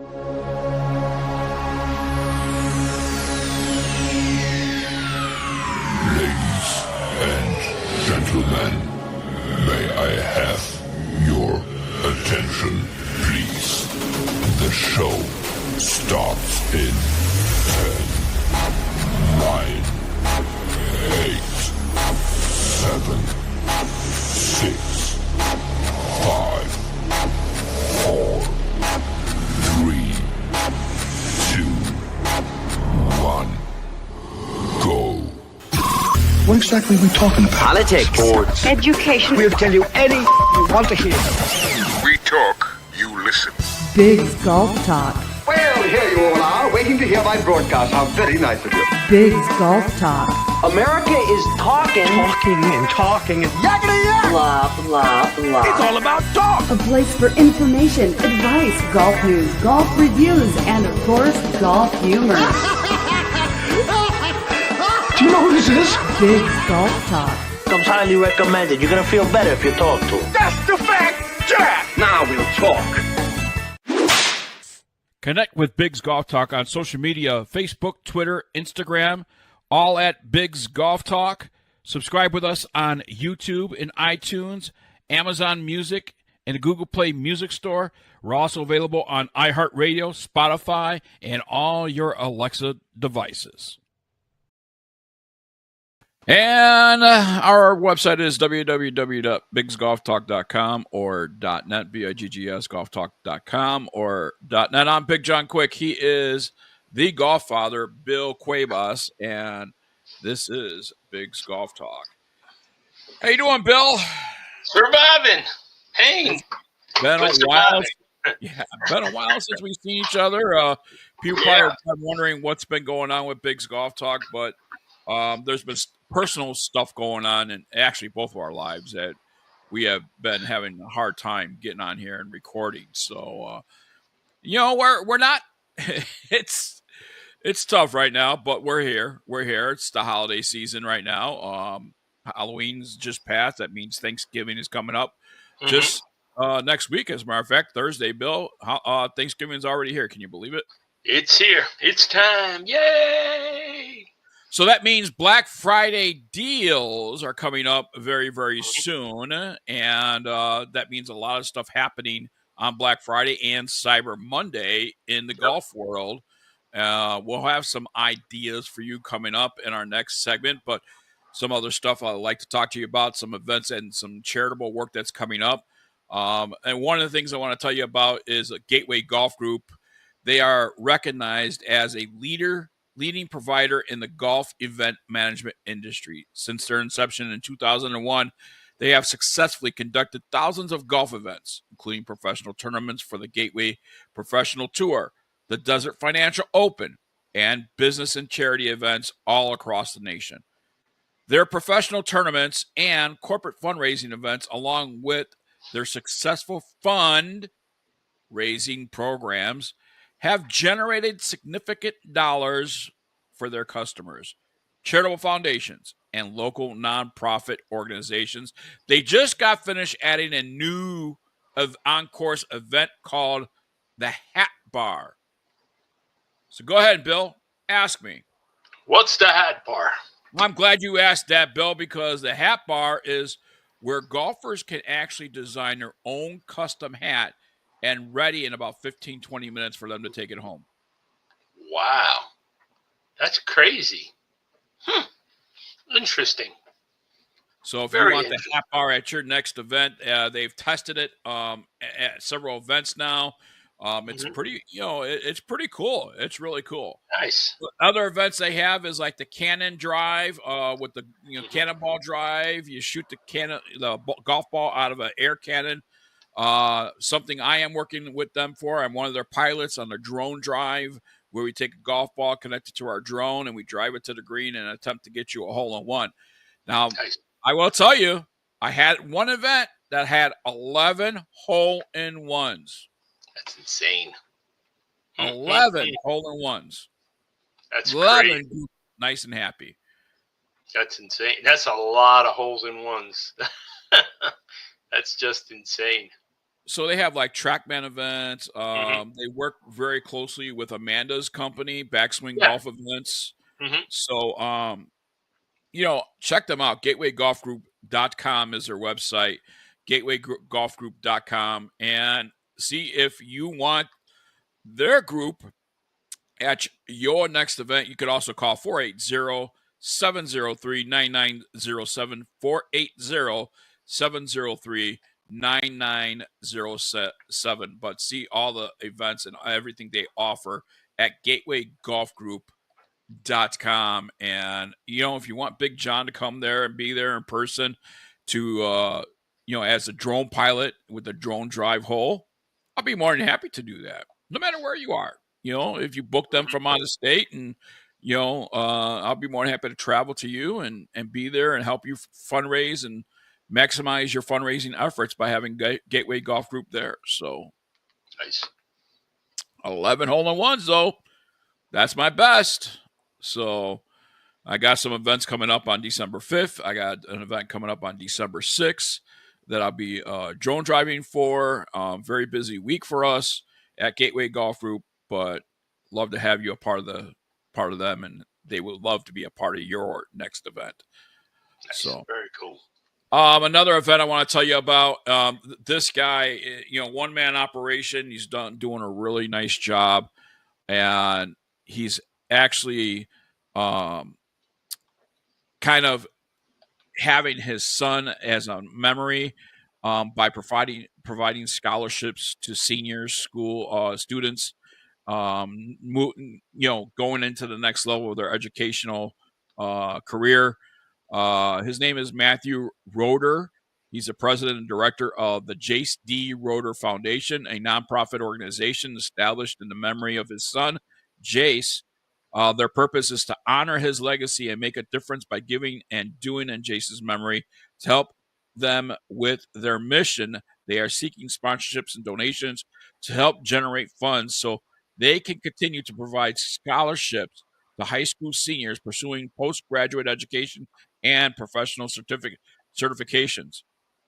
Ladies and gentlemen, may I have your attention, please? The show starts in 10, 9, 8, 7, 6, 5, 4, 3, 2, 1, go. What exactly are we talking about? Politics. Sports. Education. We'll tell you anything you want to hear. We talk, you listen. Big's Golf Talk. Well, here you all are, waiting to hear my broadcast. How very nice of you. Big's Golf Talk. America is talking and yakety yak. Blah, blah, blah. It's all about talk. A place for information, advice, golf news, golf reviews, and of course, golf humor. Do you know who this is? Big's Golf Talk. Comes highly recommended. You're going to feel better if you talk to him. That's the fact, Jack. Now we'll talk. Connect with Big's Golf Talk on social media, Facebook, Twitter, Instagram, all at Big's Golf Talk. Subscribe with us on YouTube and iTunes, Amazon Music, and the Google Play Music Store. We're also available on iHeartRadio, Spotify, and all your Alexa devices. And our website is www.bigsgolftalk.com or .net, BIGGS, golftalk.com or .net. I'm Big John Quick. He is the golf father, Bill Cuevas, and this is Big's Golf Talk. How you doing, Bill? Surviving. Pain. Been a while. Yeah, been a while since we've seen each other. People probably are wondering what's been going on with Big's Golf Talk, but there's been personal stuff going on in actually both of our lives that we have been having a hard time getting on here and recording. So, we're not. It's tough right now, but we're here. We're here. It's the holiday season right now. Halloween's just passed. That means Thanksgiving is coming up. Mm-hmm. Just next week, as a matter of fact, Thursday, Bill. Thanksgiving's already here. Can you believe it? It's here. It's time. Yay! So that means Black Friday deals are coming up very, very soon. And that means a lot of stuff happening on Black Friday and Cyber Monday in the golf world. We'll have some ideas for you coming up in our next segment, but some other stuff I'd like to talk to you about, some events and some charitable work that's coming up. And one of the things I want to tell you about is a Gateway Golf Group. They are recognized as a leading provider in the golf event management industry. Since their inception in 2001, they have successfully conducted thousands of golf events, including professional tournaments for the Gateway Professional Tour, the Desert Financial Open, and business and charity events all across the nation. Their professional tournaments and corporate fundraising events, along with their successful fund-raising programs, have generated significant dollars for their customers, charitable foundations, and local nonprofit organizations. They just got finished adding a new on-course event called the Hat Bar. So go ahead, Bill. Ask me. What's the Hat Bar? I'm glad you asked that, Bill, because the Hat Bar is where golfers can actually design their own custom hat and ready in about 15, 20 minutes for them to take it home. Wow. That's crazy. Interesting. So if you want the Hat Bar at your next event, they've tested it at several events now. It's pretty, it's pretty cool. It's really cool. Nice. Other events they have is like the cannon drive with the cannonball drive. You shoot the golf ball out of an air cannon. Something I am working with them for. I'm one of their pilots on the drone drive, where we take a golf ball connected to our drone and we drive it to the green and attempt to get you a hole-in-one. Now, nice. I will tell you, I had one event that had 11 hole-in-ones. That's insane. 11 hole-in-ones. That's 11 great. Nice and happy. That's insane. That's a lot of holes-in-ones. That's just insane. So they have like TrackMan events. Hmm. They work very closely with Amanda's company, Backswing Yeah. Golf Events. Hmm. So, check them out. GatewayGolfGroup.com is their website. GatewayGolfGroup.com, and see if you want their group at your next event. You could also call 480-703-9907, 480-703-9907. But see all the events and everything they offer at GatewayGolfGroup.com. And if you want Big John to come there and be there in person to as a drone pilot with a drone drive hole, I'll be more than happy to do that, no matter where you are. If you book them from out of state, and I'll be more than happy to travel to you and be there and help you fundraise and maximize your fundraising efforts by having Gateway Golf Group there. So Nice. 11 hole-in-ones, though. That's my best. So I got some events coming up on December 5th. I got an event coming up on December 6th that I'll be drone driving for. Very busy week for us at Gateway Golf Group, but love to have you a part of them, and they would love to be a part of your next event. Nice. So Very cool. another event I want to tell you about. This guy, one-man operation. He's doing a really nice job, and he's actually kind of having his son as a memory by providing scholarships to seniors, school students, going into the next level of their educational career. His name is Matthew Roeder. He's the president and director of the Jace D. Roeder Foundation, a nonprofit organization established in the memory of his son, Jace. Their purpose is to honor his legacy and make a difference by giving and doing in Jace's memory. To help them with their mission, they are seeking sponsorships and donations to help generate funds so they can continue to provide scholarships to high school seniors pursuing postgraduate education and professional certifications.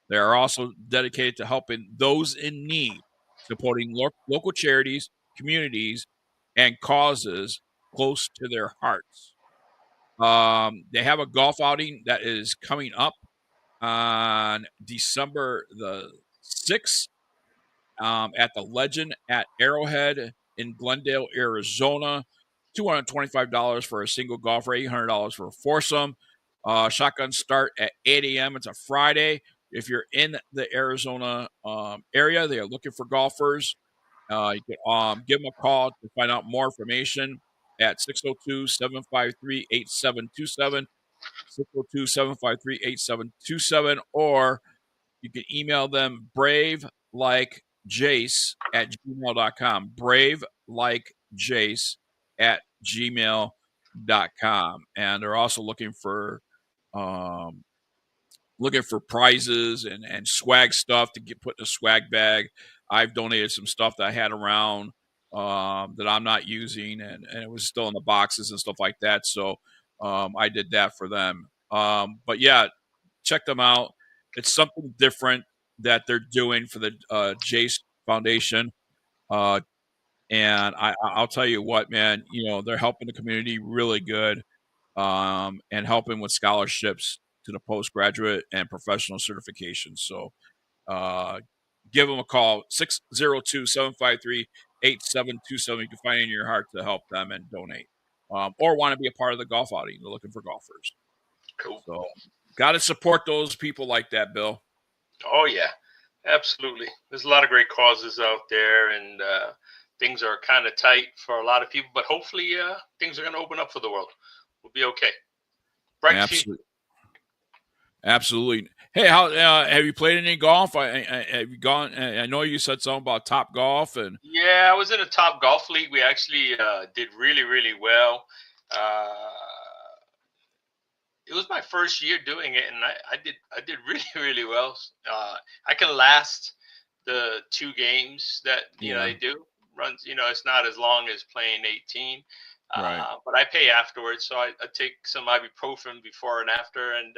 They are also dedicated to helping those in need, supporting local charities, communities, and causes close to their hearts. They have a golf outing that is coming up on December the 6th at the Legend at Arrowhead in Glendale, Arizona. $225 for a single golfer, $800 for a foursome. Shotgun start at 8 a.m. It's a Friday. If you're in the Arizona area, they are looking for golfers. You can give them a call to find out more information at 602-753-8727, 602-753-8727, or you can email them bravelikejace@gmail.com, bravelikejace@gmail.com. And they're also looking for prizes and swag stuff to put in a swag bag. I've donated some stuff that I had around that I'm not using, and it was still in the boxes and stuff like that. So I did that for them. But yeah, check them out. It's something different that they're doing for the Jace Foundation. And I'll tell you what, man, they're helping the community really good, and helping with scholarships to the postgraduate and professional certifications. So give them a call, 602-753-8727. You can find it in your heart to help them and donate, or want to be a part of the golf outing. They're looking for golfers. Cool. So got to support those people like that, Bill. Oh, yeah, absolutely. There's a lot of great causes out there, and things are kind of tight for a lot of people, but hopefully things are going to open up for the world. We'll be okay. Bright Absolutely. Absolutely. Hey, how have you played any golf? Have you gone? I know you said something about Top Golf, and Yeah, I was in a Top Golf League. We actually did really, really well. It was my first year doing it, and I did really, really well. I can last the 2 games that they do. Runs, it's not as long as playing 18. Right. But I pay afterwards, so I take some ibuprofen before and after, and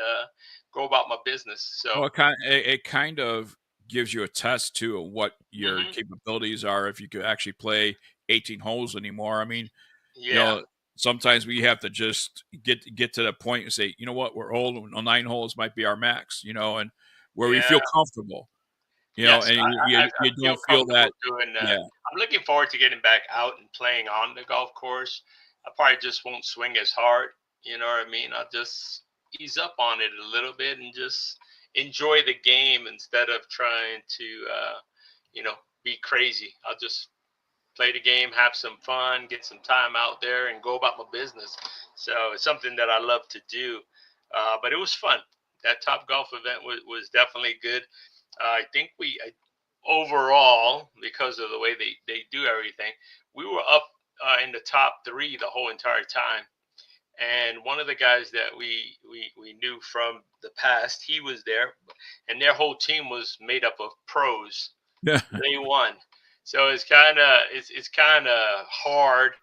go about my business. So well, it kind of gives you a test too of what your Hmm. capabilities are if you could actually play 18 holes anymore. I mean, Yeah. sometimes we have to just get to the point and say, you know what, we're old. 9 holes might be our max. And where we Yeah. feel comfortable. Yes, And I you feel don't feel comfortable that. doing that. Yeah, I'm looking forward to getting back out and playing on the golf course. I probably just won't swing as hard. You know what I mean? I'll just ease up on it a little bit and just enjoy the game instead of trying to, be crazy. I'll just play the game, have some fun, get some time out there, and go about my business. So it's something that I love to do. But it was fun. That Top Golf event was definitely good. I think overall, because of the way they do everything, we were up in the top three the whole entire time. And one of the guys that we knew from the past, he was there, and their whole team was made up of pros. yeah, They won, so it's kind of hard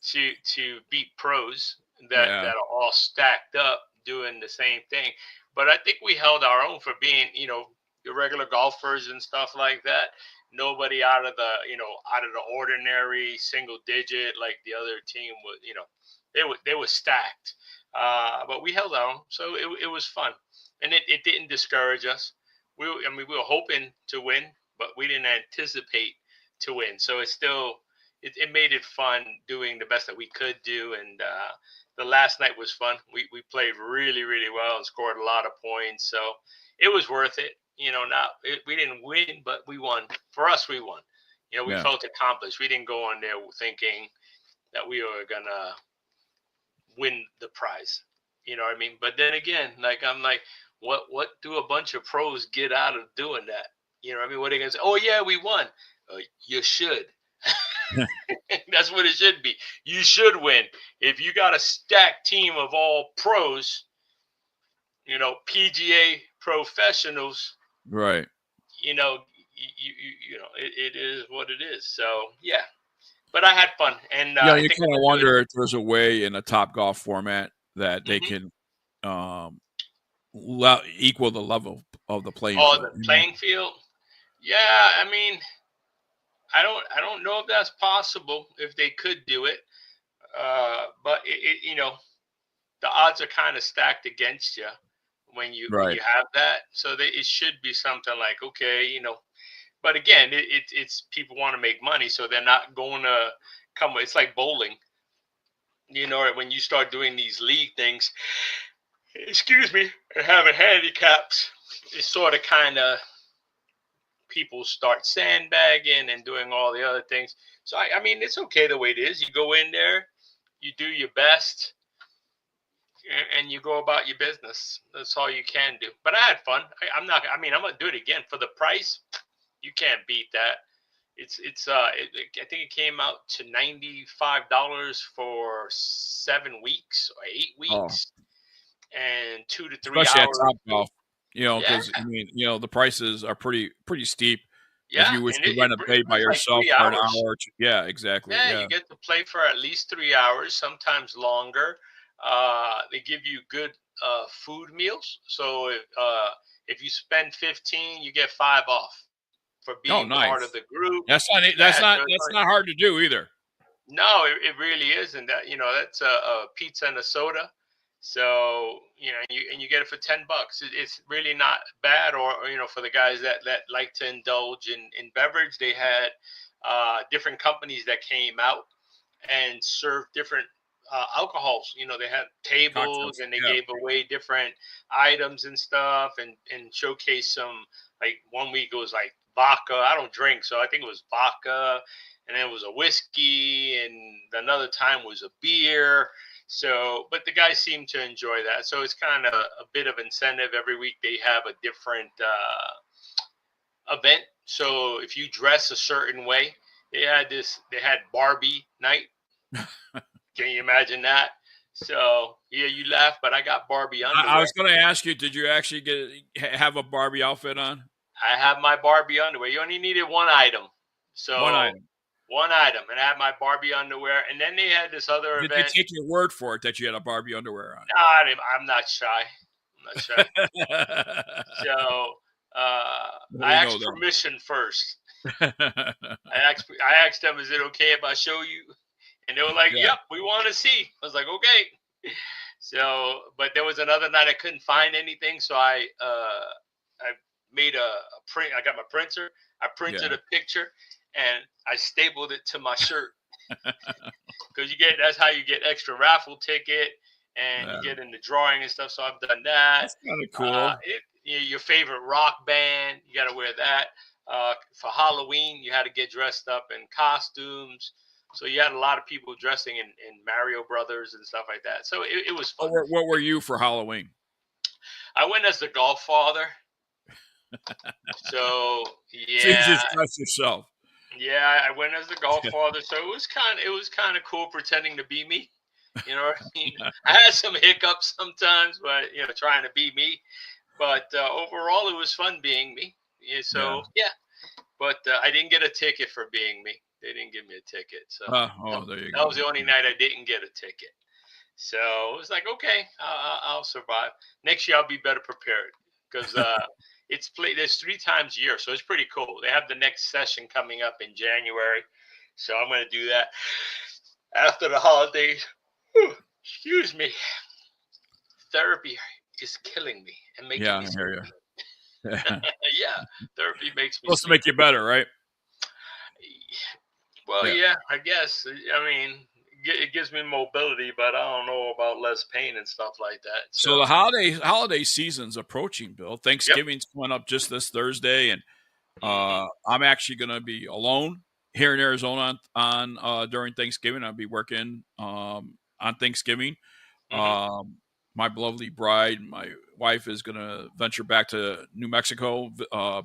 to beat pros that yeah, are all stacked up doing the same thing. But I think we held our own for being, the regular golfers and stuff like that. Nobody out of the ordinary single digit like the other team was. They were stacked. But we held our own, so it was fun, and it didn't discourage us. We were hoping to win, but we didn't anticipate to win. So it made it fun doing the best that we could do. And the last night was fun. We played really, really well and scored a lot of points. So it was worth it. We didn't win, but we won. For us, we won. We yeah. felt accomplished. We didn't go on there thinking that we were going to win the prize. You know what I mean? But then again, I'm like, what do a bunch of pros get out of doing that? You know what I mean? What are they going to say? Oh, yeah, we won. You should. That's what it should be. You should win. If you got a stacked team of all pros, PGA professionals, Right. it is what it is. So yeah, but I had fun, and Yeah, I you think kind I'm of gonna do it. wonder if there's a way in a Top Golf format that they Hmm. can um, equal the level of the playing Oh, field. the playing field. Yeah, I mean, I don't know if that's possible if they could do it, but the odds are kind of stacked against you when Right. you have that. So it should be something like, okay, but again, it's people want to make money, so they're not going to come. It's like bowling, when you start doing these league things. Excuse me, and having handicaps, it's sort of kind of people start sandbagging and doing all the other things. So I mean, it's okay the way it is. You go in there, you do your best, and you go about your business. That's all you can do. But I had fun. I'm not. I mean, I'm gonna do it again for the price. You can't beat that. I think it came out to $95 for 7 weeks or eight Oh, weeks and 2 to 3 especially at hours. Top Golf, Yeah, because I mean, the prices are pretty steep if yeah, you was and to rent a it play by was like yourself three for an hour hours. or two. Yeah, exactly. Yeah, Yeah. you get to play for at least 3 hours, sometimes longer. They give you good food meals. So if you spend 15, you get 5 off for Oh, being part of nice. the group. That's Yeah, not so that's not hard to do either. no, it really isn't. That's a pizza and a soda. So you get it for $10. It's really not bad. Or for the guys that like to indulge in beverage, they had different companies that came out and served different alcohols. They had tables Cocktails. and they Yeah. gave away different items and stuff, and showcase some. Like one week it was like vodka. I don't drink, so I think it was vodka, and then it was a whiskey, and another time was a beer. So, but the guys seem to enjoy that. So it's kind of a bit of incentive. Every week they have a different event. So if you dress a certain way, they had Barbie night. Can you imagine that? So yeah, you laugh, but I got Barbie I underwear. was going to ask you, did you actually have a Barbie outfit on? I have my Barbie underwear. You only needed one item. One So item. one item, and I had my Barbie underwear. And then they had this other Did they event. take your word for it that you had a Barbie underwear on? Nah, I'm not shy. I'm not shy. So I asked permission first. I asked them, "Is it okay if I show you?" And they were like, "Yep, we want to see." I was like, "Okay." So, but there was another night I couldn't find anything, so I made a print. I got my printer. I printed a picture, and I stapled it to my shirt. Because that's how you get extra raffle ticket, and you get in the drawing and stuff. So I've done that. That's kind of cool. Your favorite rock band, you got to wear that. For Halloween, you had to get dressed up in costumes. So you had a lot of people dressing in Mario Brothers and stuff like that. So it was fun. What were you for Halloween? I went as the golf father. So yeah, so you just dress yourself. Yeah, I went as the golf father, so it was kind of cool pretending to be me. You know what I mean? I had some hiccups sometimes, but trying to be me. But overall, it was fun being me. Yeah, so but I didn't get a ticket for being me. They didn't give me a ticket, so there you go. That was the only night I didn't get a ticket. So it was like, okay, I'll survive. Next year, I'll be better prepared because it's played. There's 3 times a year, so it's pretty cool. They have the next session coming up in January, so I'm going to do that after the holidays. Whew, excuse me. Therapy is killing me and making me. I hear you. Yeah, therapy makes me. Supposed to make you better, right? Well, yeah, I guess. I mean, it gives me mobility, but I don't know about less pain and stuff like that. So the holiday season's approaching, Bill. Thanksgiving's coming up just this Thursday, and I'm actually going to be alone here in Arizona on during Thanksgiving. I'll be working on Thanksgiving. My lovely bride, my wife, is going to venture back to New Mexico,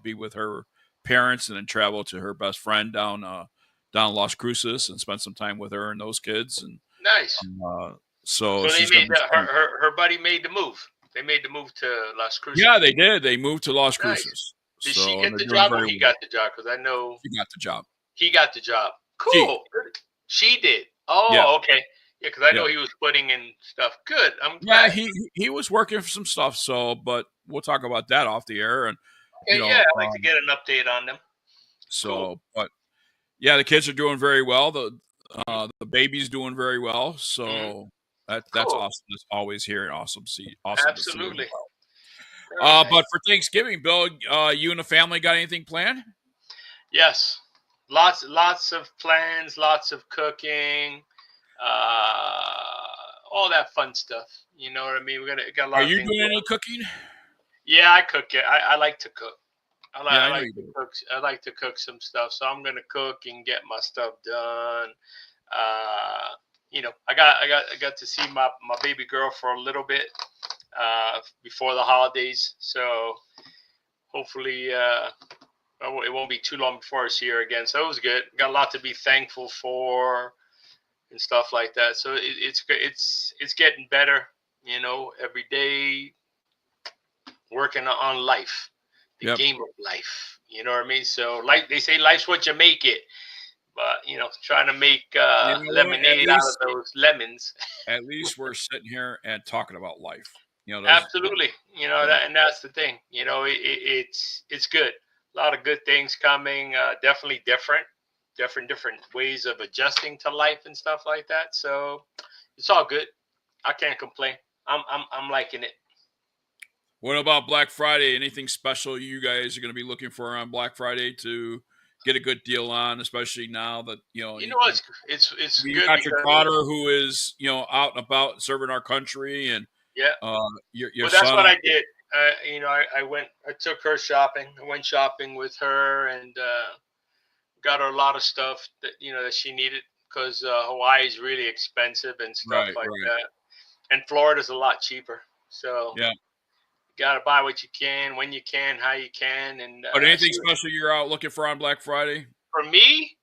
be with her parents, and then travel to her best friend down Las Cruces and spend some time with her and those kids. And nice. So they made her buddy made the move. They made the move to Las Cruces. Yeah, they did. They moved to Las Cruces. Did she get the job or he got the job? Because I know she got the job. He got the job. Cool. She did. Oh, okay. Yeah, because I know he was putting in stuff. Good. I'm glad. Yeah, he was working for some stuff. So, but we'll talk about that off the air. And I'd like to get an update on them. So, cool. But yeah, the kids are doing very well. The baby's doing very well. So that's awesome. It's always here and awesome to see. Absolutely. To see nice. But for Thanksgiving, Bill, you and the family got anything planned? Yes, lots of plans, lots of cooking. All that fun stuff. You know what I mean? Got a lot. Are you doing any cooking? Yeah, I cook it. I like to cook. I like to cook some stuff. So I'm gonna cook and get my stuff done. I got to see my baby girl for a little bit before the holidays. So hopefully it won't be too long before I see her again. So it was good. Got a lot to be thankful for and stuff like that. So it's getting better, every day, working on life, the game of life. You know what I mean? So like they say, life's what you make it. But, trying to make lemonade out of those lemons. At least we're sitting here and talking about life. Absolutely. And that's the thing. It's good. A lot of good things coming. Definitely different ways of adjusting to life and stuff like that. So it's all good. I can't complain. I'm liking it. What about Black Friday? Anything special you guys are going to be looking for on Black Friday to get a good deal on, especially now that it's you good. Got your daughter who is out and about serving our country, and your son. That's what I did. I took her shopping. I went shopping with her and got her a lot of stuff that that she needed because Hawaii is really expensive and stuff like that, and Florida's a lot cheaper. So you gotta buy what you can, when you can, how you can. And but anything special you're out looking for on Black Friday? For me,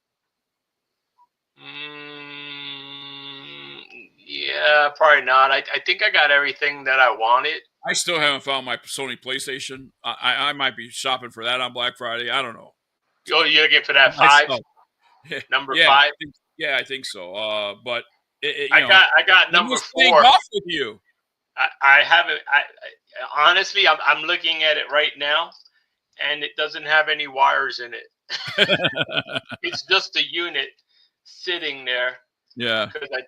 yeah, probably not. I think I got everything that I wanted. I still haven't found my Sony PlayStation. I might be shopping for that on Black Friday. I don't know. Oh, you're looking for that 5? Number 5? I think so. But I got number 4. Golf with you. I haven't. Honestly, I'm looking at it right now, and it doesn't have any wires in it. It's just a unit sitting there Yeah. because I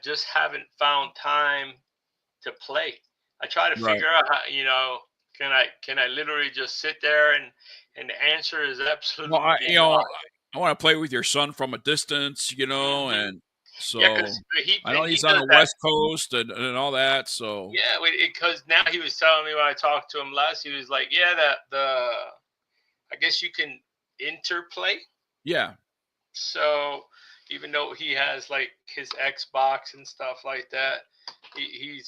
just haven't found time to play. I try to Right. figure out how, can I literally just sit there, and the answer is Well, absolutely not. I want to play with your son from a distance, Hmm. and Yeah, so because he I know he he's on does the that. West Coast and all that. So Yeah, because now he was telling me when I talked to him last, he was like, yeah, the I guess you can interplay. yeah, So even though he has like his Xbox and stuff like that, he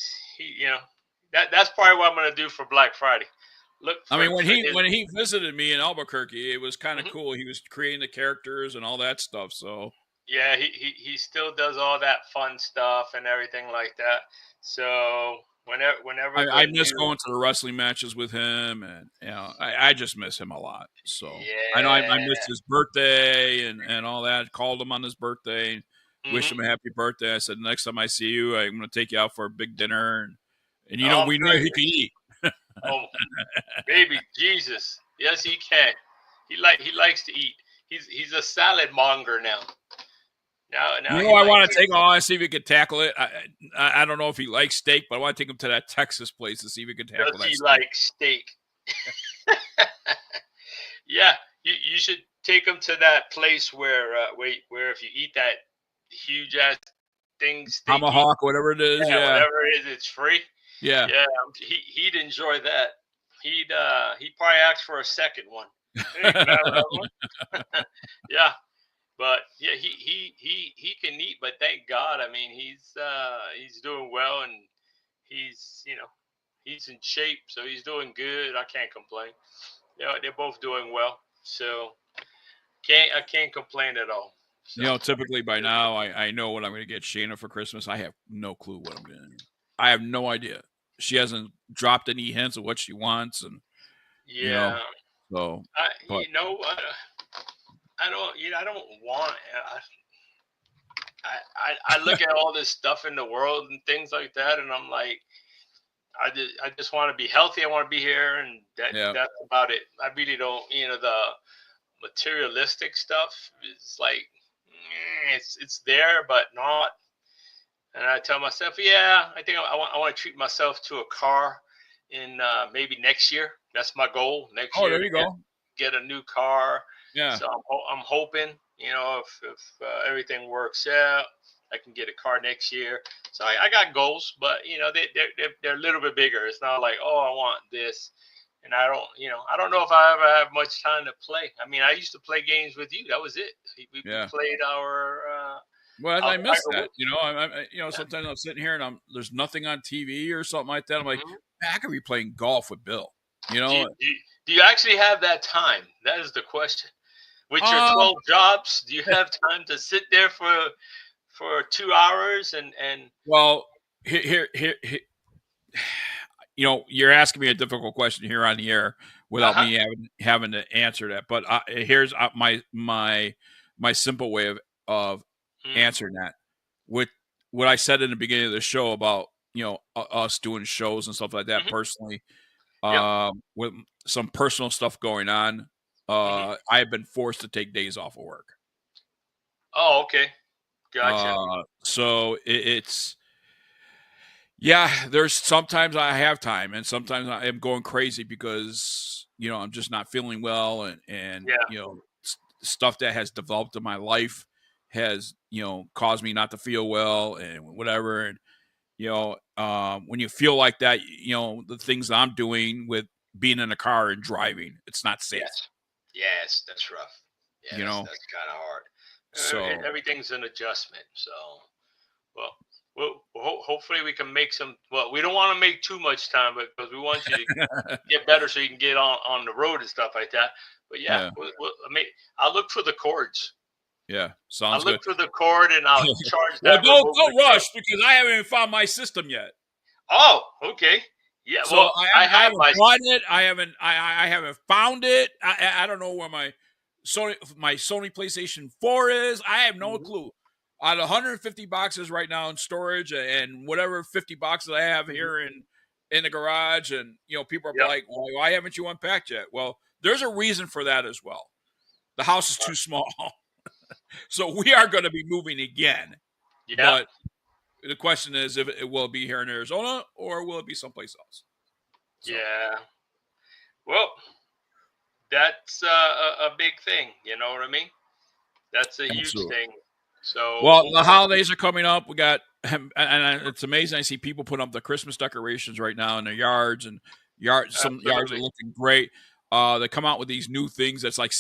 that's probably what I'm gonna do for Black Friday. Look I for mean for his. when he visited me in Albuquerque, it was kind of Mhm. cool. He was creating the characters and all that stuff. So Yeah, he still does all that fun stuff and everything like that. So whenever I the miss new going to the wrestling matches with him, and I just miss him a lot. So I know I yeah. missed his birthday and all that. Called him on his birthday, and wished Hmm. him a happy birthday. I said next time I see you, I'm going to take you out for a big dinner, and Oh, we know he can eat. oh, baby Jesus, yes he can. He likes to eat. He's a salad monger now. Now he I likes want to take him. I want to see if he could tackle it. I don't know if he likes steak, but I want to take him to that Texas place to see if he can tackle does that he steak. like steak? Yeah, you should take him to that place where if you eat that huge ass thing steaky, Tomahawk, whatever it is. yeah, Yeah, whatever it is, it's free. yeah. Yeah, he'd enjoy that. He'd probably ask for a second one. Hey, can I have another one? Yeah, but yeah, he can eat. But thank God, I mean, he's doing well, and he's in shape, so he's doing good. I can't complain. Yeah, they're both doing well, so I can't complain at all. So Typically by now, I know what I'm going to get Shayna for Christmas. I have no clue what I'm going to. I have no idea. She hasn't dropped any hints of what she wants, and you know, yeah, so I but you know what I don't want. I look at all this stuff in the world and things like that, and I'm like, I just want to be healthy. I want to be here, and yeah, that's about it. I really don't. The materialistic stuff is like, it's there, but not. And I tell myself, yeah, I think I want to treat myself to a car in maybe next year. That's my goal next oh, year there to you go. get a new car. Yeah, So I'm hoping, if everything works out, I can get a car next year. So I got goals, but they're a little bit bigger. It's not like, oh, I want this, and I don't know if I ever have much time to play. I mean, I used to play games with you. That was it. We yeah. played Well, our I miss Tiger that. Woods. Sometimes I'm sitting here and there's nothing on TV or something like that. I'm like, Mhm. man, I could be playing golf with Bill. Do you, do, you, do you actually have that time? That is the question. With your Um, 12 jobs, do you have time to sit there for 2 hours and well, here, you're asking me a difficult question here on the air without uh-huh. me having to answer that. But here's my simple way of Mm, answering that. With what I said in the beginning of the show about us doing shows and stuff like that mhm. personally, Yep. with some personal stuff going on, Mhm. I have been forced to take days off of work. Oh, okay. Gotcha. So it's yeah, there's sometimes I have time and sometimes I am going crazy because, I'm just not feeling well and Yeah. stuff that has developed in my life has, caused me not to feel well and whatever. And, when you feel like that, the things that I'm doing with being in a car and driving, it's not safe, Yes. Yes, that's rough. Yeah, you that's know? that's kind of hard. So, Everything's an adjustment. So, well, hopefully we can make some. Well, we don't want to make too much time, but because we want you to get better so you can get on the road and stuff like that. But yeah, yeah, I'll look for the cords. yeah, I'll sounds look good. for the cord and I'll charge Well, that remote don't control. rush because I haven't even found my system yet. Oh, okay. Yeah, So well, I I have haven't my. bought it. I haven't found it. I don't know where my Sony PlayStation 4 is. I have no Mhm, clue. Out of 150 boxes right now in storage and whatever 50 boxes I have mhm. here in in the garage, and people are Yep. like, well, why haven't you unpacked yet? Well, there's a reason for that as well. The house is too small. So we are going to be moving again. Yeah. But the question is, if it will be here in Arizona or will it be someplace else? So. Yeah. Well, that's a big thing. You know what I mean? That's a huge Absolutely. thing. So, well, the holidays are coming up. We got, and it's amazing. I see people putting up the Christmas decorations right now in their yards, and some yards are Absolutely. looking great. They come out with these new things that's like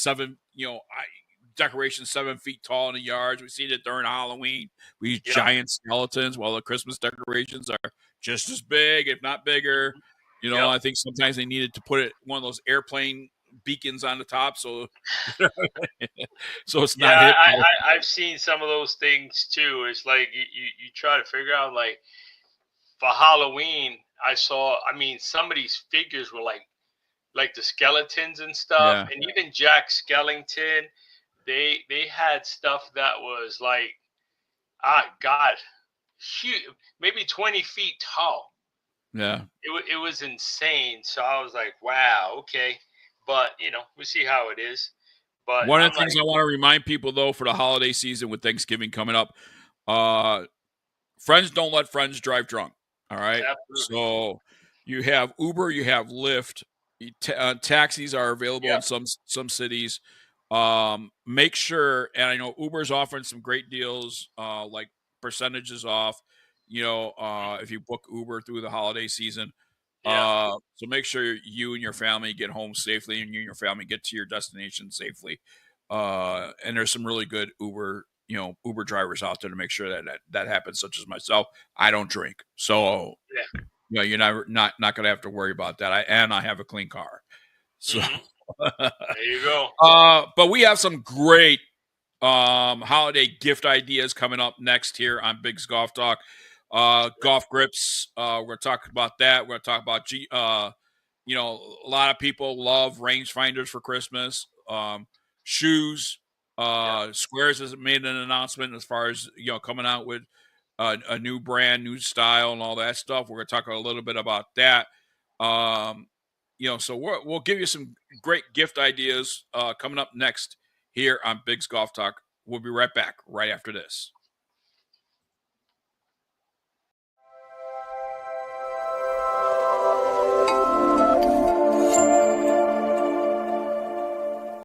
decorations 7 feet tall in the yards. We've seen it during Halloween. We use Yep. giant skeletons, while the Christmas decorations are just as big, if not bigger. Yep. I think sometimes they needed to put one of those airplane beacons on the top, so so it's not hit. I've seen some of those things too. It's like you try to figure out, like, for Halloween, some of these figures were like the skeletons and stuff, Yeah. and even Jack Skellington, they had stuff that was like, God, huge, maybe 20 feet tall. Yeah. It was insane. So I was like, wow, okay, but we see how it is. But One of the things I want to remind people, though, for the holiday season with Thanksgiving coming up, friends don't let friends drive drunk. All right. Absolutely. So you have Uber, you have Lyft, taxis are available in some cities. Make sure, and I know Uber's offering some great deals, like percentages off. If you book Uber through the holiday season. So make sure you and your family get home safely, and you and your family get to your destination safely. And there's some really good Uber drivers out there to make sure that happens, such as myself. I don't drink, so you're not going to have to worry about that. I have a clean car, so there you go. But we have some great holiday gift ideas coming up next here on Big's Golf Talk. Golf grips. We're going to talk about that. We're going to talk about a lot of people love rangefinders for Christmas. Shoes. Squares has made an announcement as far as coming out with a new brand, new style, and all that stuff. We're going to talk a little bit about that. So we'll give you some great gift ideas coming up next here on Big's Golf Talk. We'll be right back right after this.